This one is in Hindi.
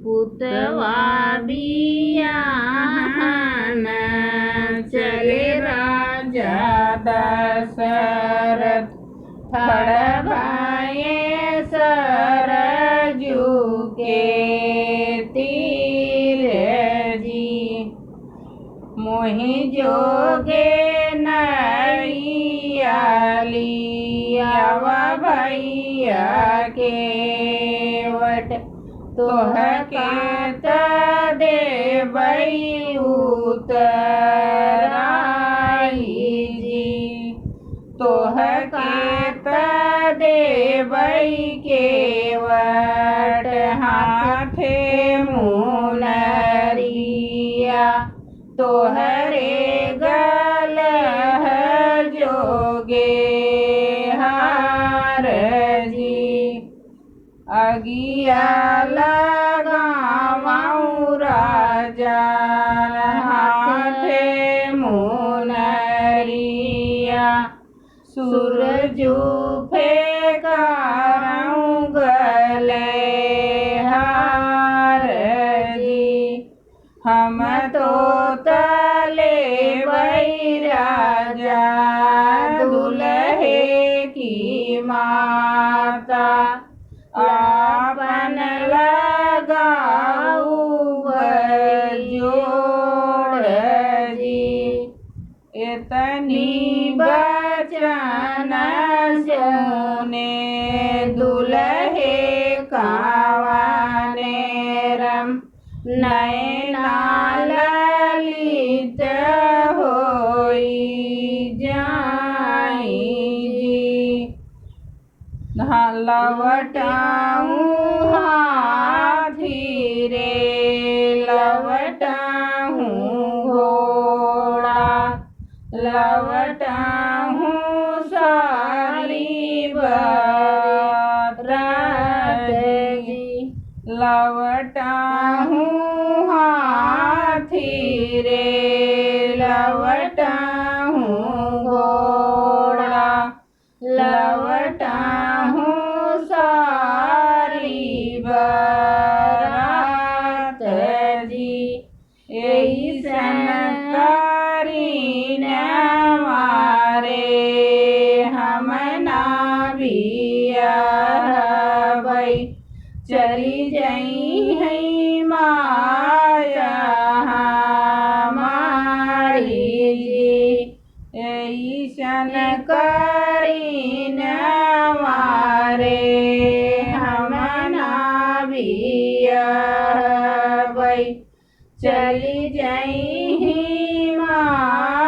पुतवा बियाहन चले राजा दशरथ फड़ भाए सरजू के तीर जी मोहि जोगे नैयालियावा भैया के वट तोह के देवई उतराई जी तोह के देवई के वट हाथे मुनरिया तोहरे गल जोगे हार जी अगिया लगाऊं राजा हाथे मुनरिया सूरजू फेंकाऊं गले हार जी हम तो तले राजा दुल्हे की माता आपन लगाऊ जोड़ जी इतनी बचन सुने दुल्हे कावाने रम नैना ललित होई जाई जी लवटाऊं हाथी रे लवटाऊं घोड़ा लवटाऊं सारी बरात जी लवटाऊं हाथी रे लवटाऊं घोड़ा लवटाऊं सारी बरात जी ऐसन करी न मारे हम ना बिया भई चली जाई है माया हमारी जी ऐसन करी न मारे हम ना बिया भई चली जाई माया